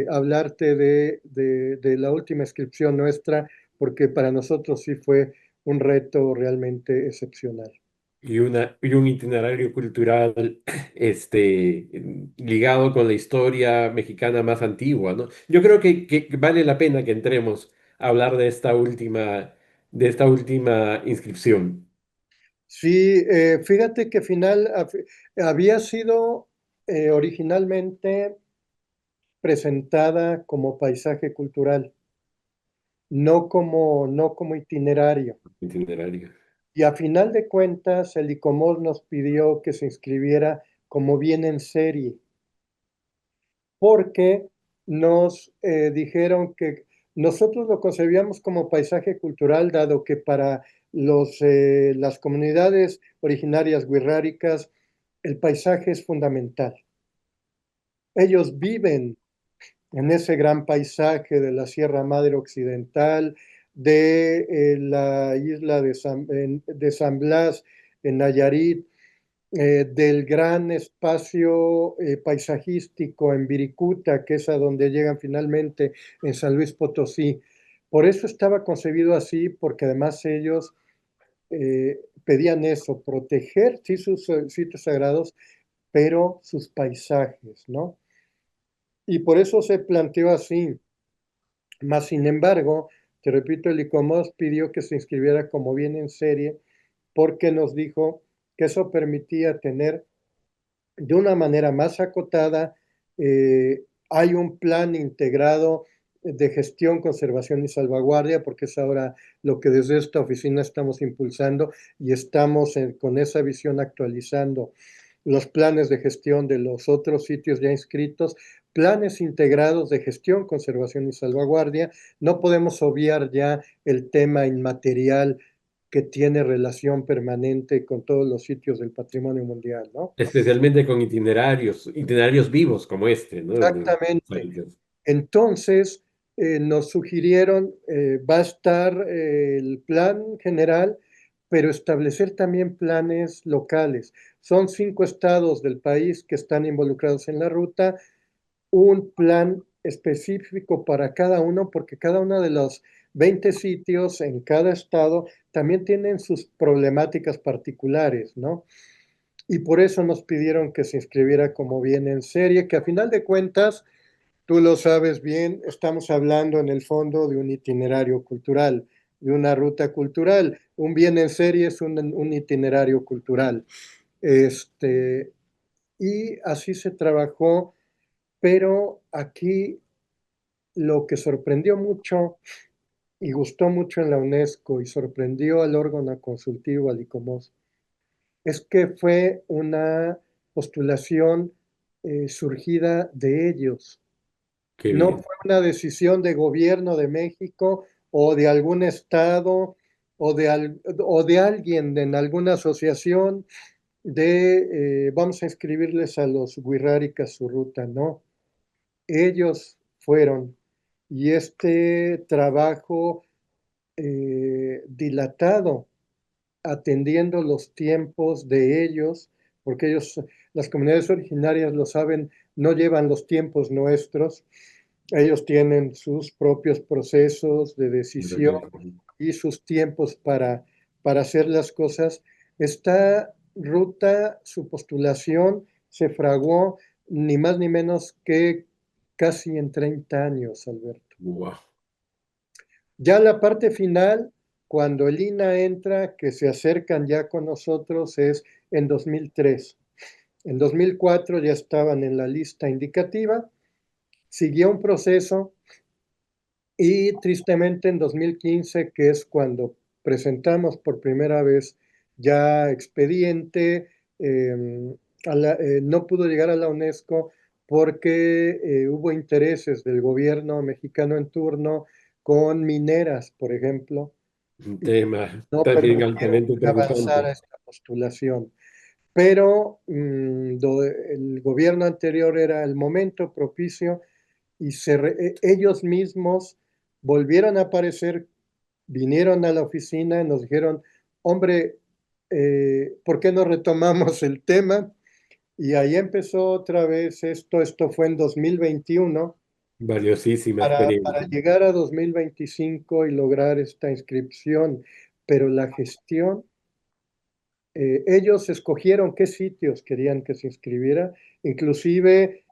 hablarte de la última inscripción nuestra, porque para nosotros sí fue un reto realmente excepcional. Y un itinerario cultural ligado con la historia mexicana más antigua, ¿no? Yo creo que vale la pena que entremos a hablar de esta última inscripción. Sí, fíjate que había sido originalmente presentada como paisaje cultural, no como itinerario. Itinerario. Y a final de cuentas, el ICOMOS nos pidió que se inscribiera como bien en serie, porque nos dijeron que nosotros lo concebíamos como paisaje cultural, dado que para las comunidades originarias wixárikas el paisaje es fundamental. Ellos viven en ese gran paisaje de la Sierra Madre Occidental, de la isla de San Blas en Nayarit, del gran espacio paisajístico en Viricuta, que es a donde llegan finalmente en San Luis Potosí. Por eso estaba concebido así, porque además ellos pedían eso, proteger sí sus sitios sagrados, pero sus paisajes, ¿no? Y por eso se planteó así. Más sin embargo, te repito, el ICOMOS pidió que se inscribiera como bien en serie porque nos dijo que eso permitía tener de una manera más acotada, hay un plan integrado de gestión, conservación y salvaguardia, porque es ahora lo que desde esta oficina estamos impulsando y estamos con esa visión actualizando los planes de gestión de los otros sitios ya inscritos, planes integrados de gestión, conservación y salvaguardia. No podemos obviar ya el tema inmaterial que tiene relación permanente con todos los sitios del patrimonio mundial, ¿no? Especialmente con itinerarios vivos como este, ¿no? Exactamente. Entonces, nos sugirieron, va a estar el plan general, pero establecer también planes locales. Son 5 estados del país que están involucrados en la ruta, un plan específico para cada uno, porque cada uno de los 20 sitios en cada estado también tienen sus problemáticas particulares, ¿no? Y por eso nos pidieron que se inscribiera como bien en serie, que a final de cuentas, tú lo sabes bien, estamos hablando en el fondo de un itinerario cultural, de una ruta cultural. Un bien en serie es un itinerario cultural. Este, y así se trabajó, pero aquí lo que sorprendió mucho y gustó mucho en la UNESCO y sorprendió al órgano consultivo, al ICOMOS, es que fue una postulación surgida de ellos. Qué No bien. fue una decisión de gobierno de México o de algún estado o de alguien en alguna asociación vamos a escribirles a los Wixárikas su ruta, no. Ellos fueron. Y este trabajo dilatado, atendiendo los tiempos de ellos, porque ellos, las comunidades originarias lo saben, no llevan los tiempos nuestros, ellos tienen sus propios procesos de decisión y sus tiempos para hacer las cosas. Esta ruta, su postulación, se fraguó ni más ni menos que casi en 30 años, Alberto. Wow. Ya la parte final, cuando el INAH entra, que se acercan ya con nosotros, es en 2003. En 2004 ya estaban en la lista indicativa, siguió un proceso y tristemente en 2015, que es cuando presentamos por primera vez ya expediente, no pudo llegar a la UNESCO porque hubo intereses del gobierno mexicano en turno con mineras, por ejemplo, Un y tema no también permitieron altamente que avanzara preocupante. esta postulación. Pero el gobierno anterior era el momento propicio y ellos mismos volvieron a aparecer, vinieron a la oficina y nos dijeron, hombre, ¿por qué no retomamos el tema? Y ahí empezó otra vez esto fue en 2021, Valiosísima para experiencia. llegar a 2025 y lograr esta inscripción, pero la gestión, ellos escogieron qué sitios querían que se inscribiera, inclusive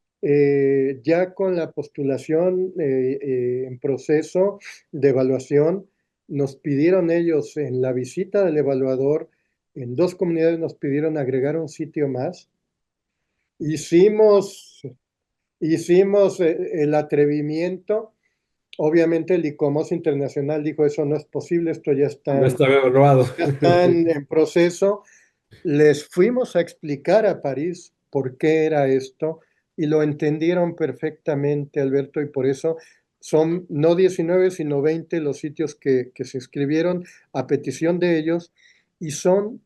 ya con la postulación en proceso de evaluación, nos pidieron ellos en la visita del evaluador, en dos comunidades nos pidieron agregar un sitio más. Hicimos, hicimos el atrevimiento. Obviamente el ICOMOS Internacional dijo, eso no es posible, esto No estaba evaluado. ya está en proceso. Les fuimos a explicar a París por qué era esto y lo entendieron perfectamente, Alberto, y por eso son no 19 sino 20 los sitios que se inscribieron a petición de ellos y son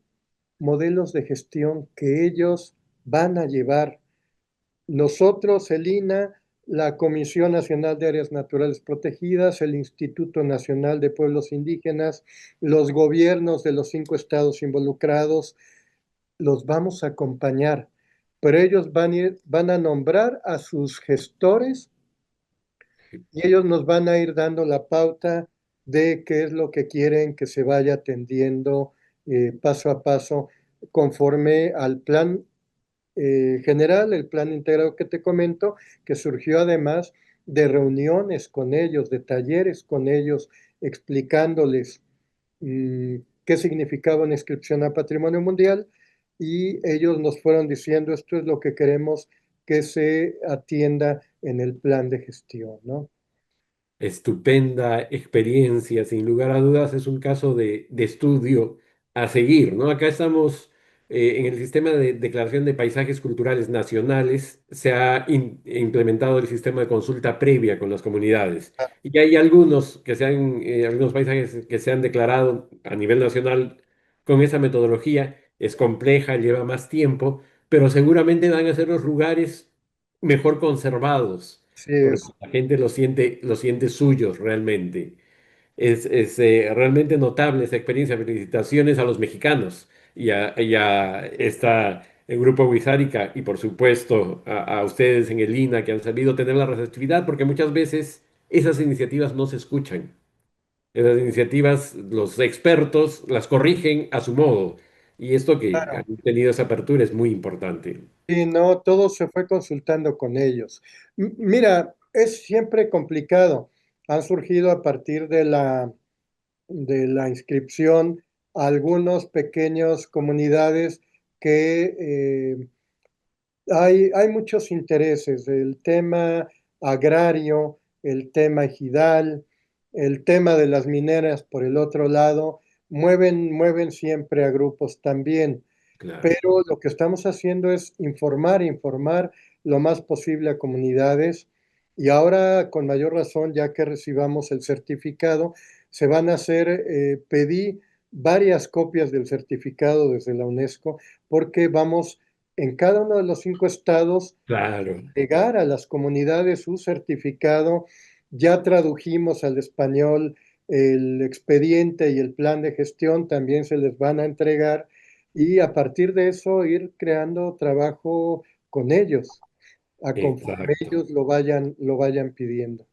modelos de gestión que ellos van a llevar. Nosotros, el INAH, la Comisión Nacional de Áreas Naturales Protegidas, el Instituto Nacional de Pueblos Indígenas, los gobiernos de los 5 estados involucrados, los vamos a acompañar, pero ellos van a nombrar a sus gestores y ellos nos van a ir dando la pauta de qué es lo que quieren que se vaya atendiendo paso a paso conforme al plan general, el plan integrado que te comento, que surgió además de reuniones con ellos, de talleres con ellos, explicándoles qué significaba una inscripción a Patrimonio Mundial y ellos nos fueron diciendo esto es lo que queremos que se atienda en el plan de gestión, ¿no? Estupenda experiencia, sin lugar a dudas, es un caso de estudio a seguir, ¿no? Acá estamos en el sistema de declaración de paisajes culturales nacionales, se ha implementado el sistema de consulta previa con las comunidades. Y hay algunos algunos paisajes que se han declarado a nivel nacional con esa metodología. Es compleja, lleva más tiempo, pero seguramente van a ser los lugares mejor conservados Sí, porque es, la gente lo siente suyos realmente. Es realmente notable esa experiencia. Felicitaciones a los mexicanos el grupo Wixárika y por supuesto a ustedes en el INA que han sabido tener la receptividad porque muchas veces esas iniciativas no se escuchan. Esas iniciativas los expertos las corrigen a su modo y esto que claro. han tenido esa apertura es muy importante. Y no, todo se fue consultando con ellos. Mira, es siempre complicado. Han surgido a partir de la de la inscripción a algunas pequeñas comunidades que hay muchos intereses, el tema agrario, el tema ejidal, el tema de las mineras por el otro lado, mueven siempre a grupos también, Claro, pero lo que estamos haciendo es informar lo más posible a comunidades y ahora con mayor razón, ya que recibamos el certificado, se van a hacer, pedí varias copias del certificado desde la UNESCO porque vamos en cada uno de los 5 estados claro. llegar a las comunidades su certificado. Ya tradujimos al español el expediente y el plan de gestión, también se les van a entregar y a partir de eso ir creando trabajo con ellos, a conforme Exacto. ellos lo vayan pidiendo.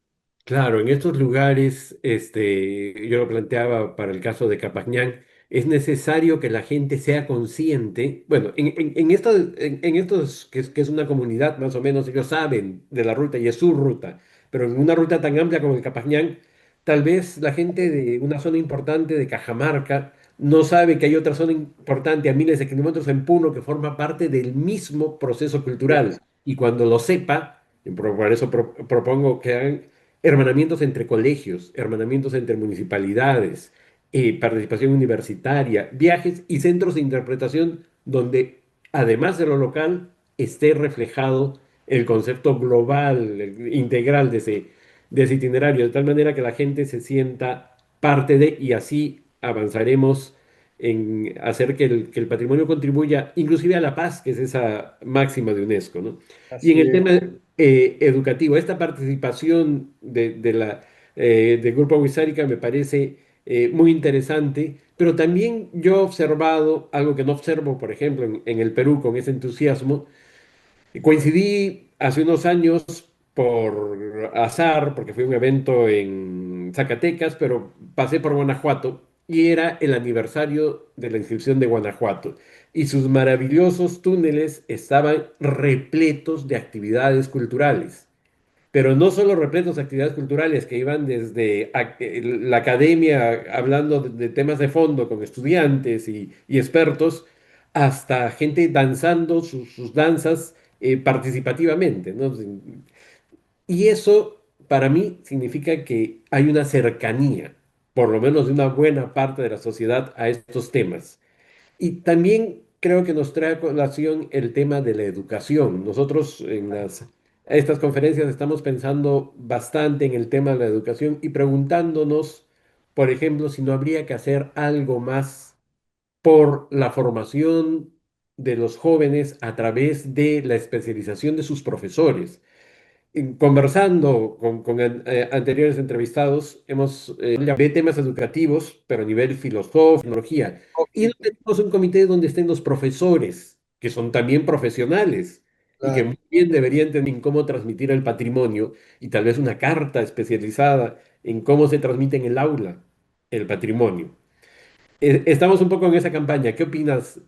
Claro, en estos lugares, yo lo planteaba para el caso de Capañán, es necesario que la gente sea consciente. Bueno, en estos que es una comunidad, más o menos, ellos saben de la ruta y es su ruta, pero en una ruta tan amplia como el Capañán, tal vez la gente de una zona importante de Cajamarca no sabe que hay otra zona importante a miles de kilómetros en Puno que forma parte del mismo proceso cultural. Y cuando lo sepa, por eso propongo que hagan hermanamientos entre colegios, hermanamientos entre municipalidades, participación universitaria, viajes y centros de interpretación donde, además de lo local, esté reflejado el concepto global, integral de ese itinerario, de tal manera que la gente se sienta parte de y así avanzaremos en hacer que el patrimonio contribuya inclusive a la paz, que es esa máxima de UNESCO, ¿no? Y en Así el es. tema educativo, esta participación del Grupo Huizárica me parece muy interesante, pero también yo he observado algo que no observo, por ejemplo, en el Perú con ese entusiasmo. Coincidí hace unos años por azar, porque fue un evento en Zacatecas, pero pasé por Guanajuato y era el aniversario de la inscripción de Guanajuato. Y sus maravillosos túneles estaban repletos de actividades culturales, pero no solo repletos de actividades culturales que iban desde la academia hablando de temas de fondo con estudiantes y expertos, hasta gente danzando sus danzas participativamente, ¿no? Y eso para mí significa que hay una cercanía, por lo menos de una buena parte de la sociedad, a estos temas. Y también creo que nos trae a colación el tema de la educación. Nosotros estas conferencias estamos pensando bastante en el tema de la educación y preguntándonos, por ejemplo, si no habría que hacer algo más por la formación de los jóvenes a través de la especialización de sus profesores. Conversando con anteriores entrevistados, hemos hablado de temas educativos, pero a nivel filosófico, tecnología. Y no tenemos un comité donde estén los profesores, que son también profesionales y que Claro. muy bien deberían tener cómo transmitir el patrimonio y tal vez una carta especializada en cómo se transmite en el aula el patrimonio. Estamos un poco en esa campaña. ¿Qué opinas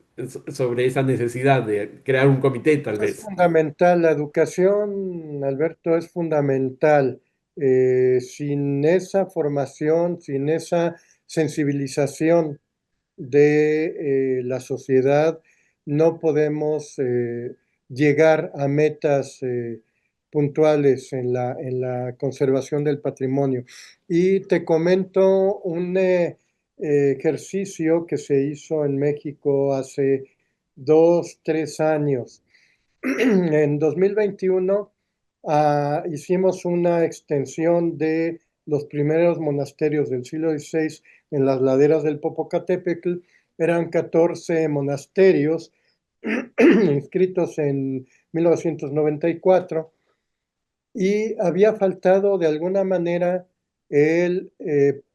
sobre esa necesidad de crear un comité, tal Es vez? fundamental, la educación, Alberto, es fundamental. Sin esa formación, sin esa sensibilización de la sociedad, no podemos llegar a metas puntuales en la conservación del patrimonio. Y te comento un ejercicio que se hizo en México hace 2, 3 años. En 2021 hicimos una extensión de los primeros monasterios del siglo XVI en las laderas del Popocatépetl. Eran 14 monasterios inscritos en 1994 y había faltado de alguna manera el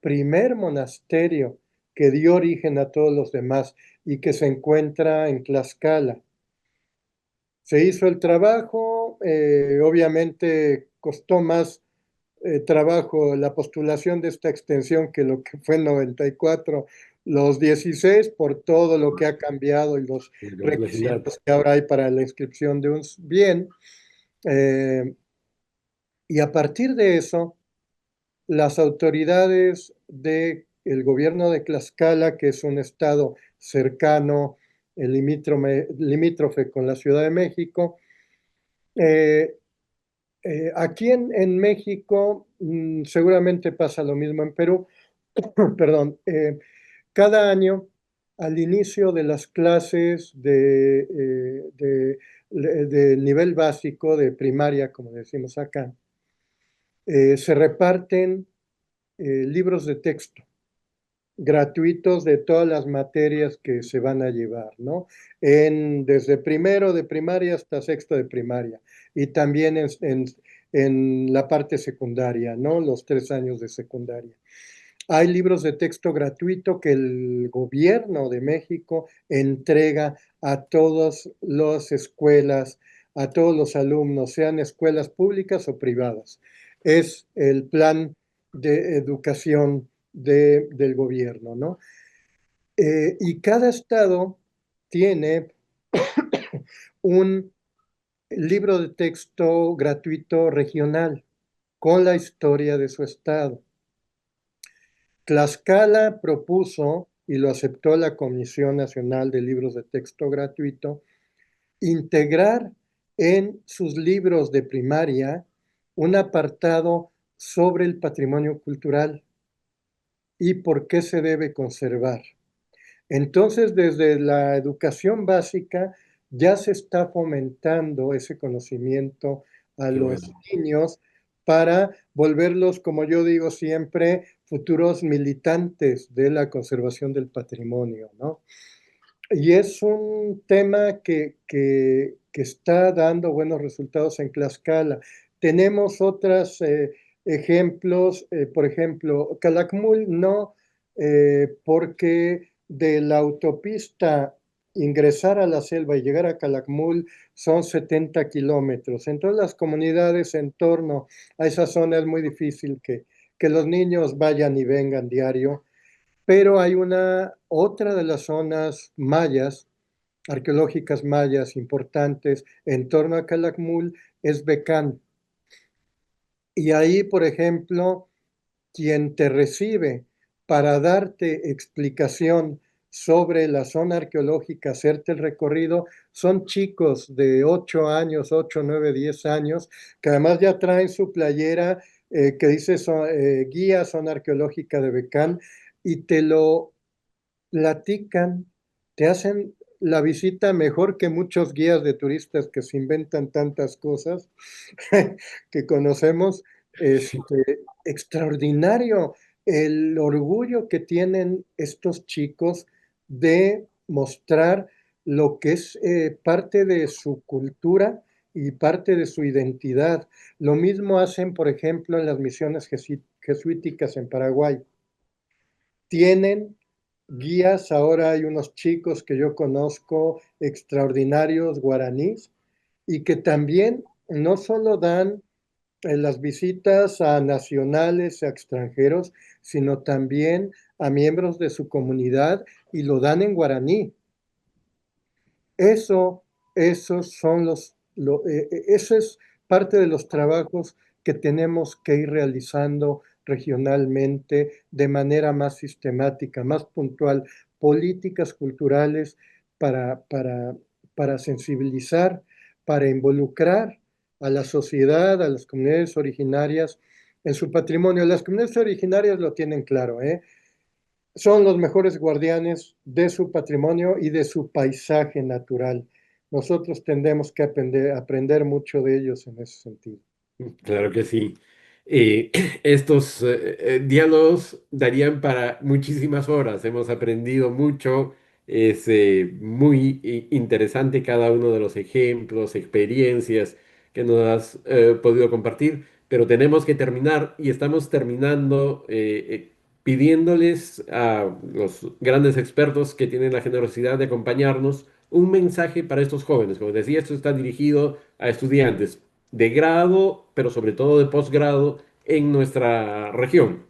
primer monasterio que dio origen a todos los demás y que se encuentra en Tlaxcala. Se hizo el trabajo, obviamente costó más trabajo la postulación de esta extensión que lo que fue en 94, los 16 por todo lo que ha cambiado y los La complejidad. requisitos que ahora hay para la inscripción de un bien. Eh, y a partir de eso, las autoridades de el gobierno de Tlaxcala, que es un estado cercano, limítrofe con la Ciudad de México. Eh, Aquí en México seguramente pasa lo mismo en Perú, perdón. Cada año, al inicio de las clases de nivel básico, de primaria, como decimos acá, se reparten libros de texto gratuitos de todas las materias que se van a llevar, ¿no? Desde primero de primaria hasta sexto de primaria y también en la parte secundaria, ¿no? Los 3 años de secundaria. Hay libros de texto gratuito que el gobierno de México entrega a todas las escuelas, a todos los alumnos, sean escuelas públicas o privadas. Es el plan de educación del gobierno, ¿no? Y cada estado tiene un libro de texto gratuito regional con la historia de su estado. Tlaxcala propuso, y lo aceptó la Comisión Nacional de Libros de Texto Gratuito, integrar en sus libros de primaria un apartado sobre el patrimonio cultural y por qué se debe conservar. Entonces, desde la educación básica ya se está fomentando ese conocimiento a Qué los bueno. niños para volverlos, como yo digo siempre, futuros militantes de la conservación del patrimonio, ¿no? Y es un tema que está dando buenos resultados en Tlaxcala. Tenemos otros ejemplos, por ejemplo, Calakmul no, porque de la autopista ingresar a la selva y llegar a Calakmul son 70 kilómetros. En todas las comunidades en torno a esa zona es muy difícil que los niños vayan y vengan diario, pero hay otra de las zonas mayas, arqueológicas mayas importantes en torno a Calakmul, es Becán. Y ahí, por ejemplo, quien te recibe para darte explicación sobre la zona arqueológica, hacerte el recorrido, son chicos de 8 años, 8, 9, 10 años, que además ya traen su playera que dice guía zona arqueológica de Becán, y te lo platican, te hacen la visita mejor que muchos guías de turistas que se inventan tantas cosas que conocemos. Extraordinario el orgullo que tienen estos chicos de mostrar lo que es parte de su cultura y parte de su identidad. Lo mismo hacen, por ejemplo, en las misiones jesuíticas en Paraguay. Tienen guías, ahora hay unos chicos que yo conozco extraordinarios guaraníes y que también no solo dan las visitas a nacionales, a extranjeros, sino también a miembros de su comunidad y lo dan en guaraní. Eso, esos son eso es parte de los trabajos que tenemos que ir realizando regionalmente de manera más sistemática, más puntual, políticas culturales para, para, para sensibilizar, para involucrar a la sociedad, a las comunidades originarias en su patrimonio. Las comunidades originarias lo tienen claro, ¿eh? Son los mejores guardianes de su patrimonio y de su paisaje natural. Nosotros tendemos que aprender mucho de ellos en ese sentido. Claro que sí. Eh, Estos diálogos darían para muchísimas horas. Hemos aprendido mucho. Es muy interesante cada uno de los ejemplos, experiencias que nos has podido compartir, pero tenemos que terminar y estamos terminando pidiéndoles a los grandes expertos que tienen la generosidad de acompañarnos un mensaje para estos jóvenes. Como decía, esto está dirigido a estudiantes de grado, pero sobre todo de posgrado en nuestra región.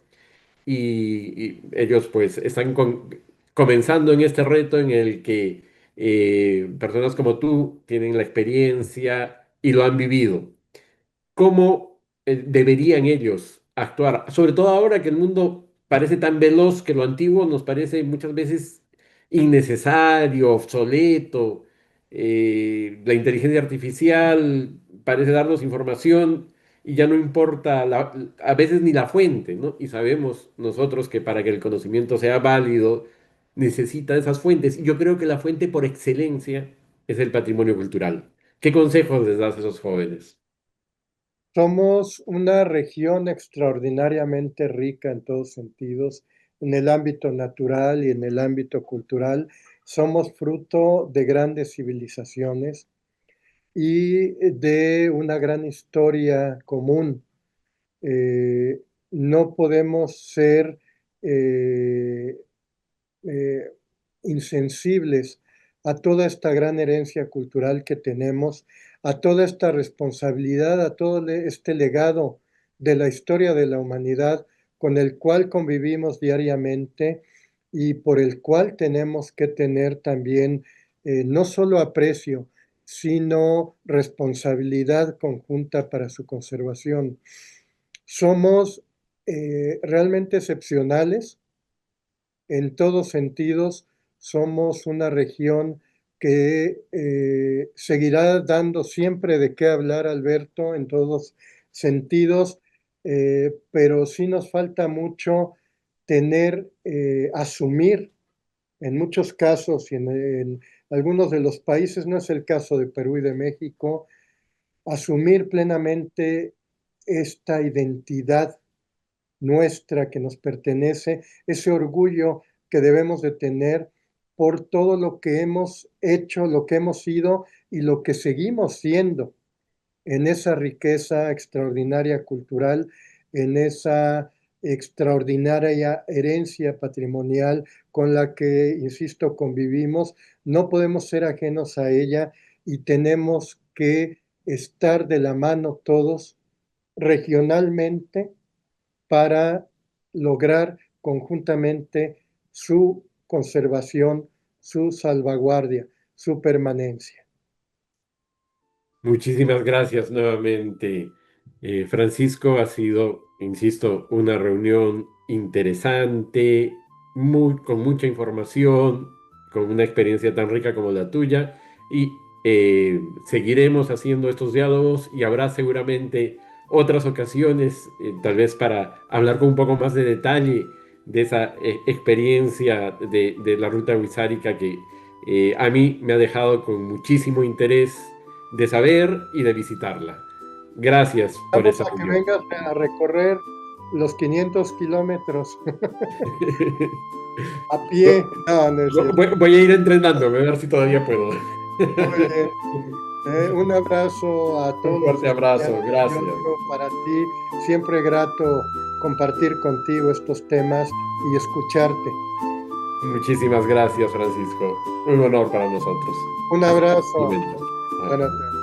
Y ellos pues están comenzando en este reto en el que personas como tú tienen la experiencia y lo han vivido. ¿Cómo deberían ellos actuar? Sobre todo ahora que el mundo parece tan veloz que lo antiguo nos parece muchas veces innecesario, obsoleto. La inteligencia artificial parece darnos información y ya no importa a veces ni la fuente, ¿no? Y sabemos nosotros que para que el conocimiento sea válido necesita esas fuentes. Y yo creo que la fuente por excelencia es el patrimonio cultural. ¿Qué consejos les das a esos jóvenes? Somos una región extraordinariamente rica en todos sentidos, en el ámbito natural y en el ámbito cultural. Somos fruto de grandes civilizaciones y de una gran historia común. Eh, no podemos ser eh, eh, insensibles a toda esta gran herencia cultural que tenemos, a toda esta responsabilidad, a todo este legado de la historia de la humanidad con el cual convivimos diariamente y por el cual tenemos que tener también no solo aprecio, sino responsabilidad conjunta para su conservación. Somos realmente excepcionales en todos sentidos. Somos una región que seguirá dando siempre de qué hablar, Alberto, en todos sentidos, pero sí nos falta mucho tener, asumir en muchos casos y en algunos de los países, no es el caso de Perú y de México, asumir plenamente esta identidad nuestra que nos pertenece, ese orgullo que debemos de tener por todo lo que hemos hecho, lo que hemos sido y lo que seguimos siendo en esa riqueza extraordinaria cultural, en esa extraordinaria herencia patrimonial con la que, insisto, convivimos. No podemos ser ajenos a ella y tenemos que estar de la mano todos regionalmente para lograr conjuntamente su conservación, su salvaguardia, su permanencia. Muchísimas gracias nuevamente, Francisco. Ha sido, insisto, una reunión interesante, con mucha información, con una experiencia tan rica como la tuya. Y seguiremos haciendo estos diálogos y habrá seguramente otras ocasiones, tal vez para hablar con un poco más de detalle de esa experiencia de la ruta huizárica que a mí me ha dejado con muchísimo interés de saber y de visitarla. Gracias por Vamos esa a que reunión. vengas a recorrer los 500 kilómetros a pie. No, no es cierto. Voy a ir entrenando, a ver si todavía puedo. Muy bien. Un abrazo a Un todos fuerte abrazo, y gracias. otro para ti. Siempre grato compartir contigo estos temas y escucharte. Muchísimas gracias, Francisco. Un honor para nosotros. Un Hasta abrazo. luego. Buenas tardes.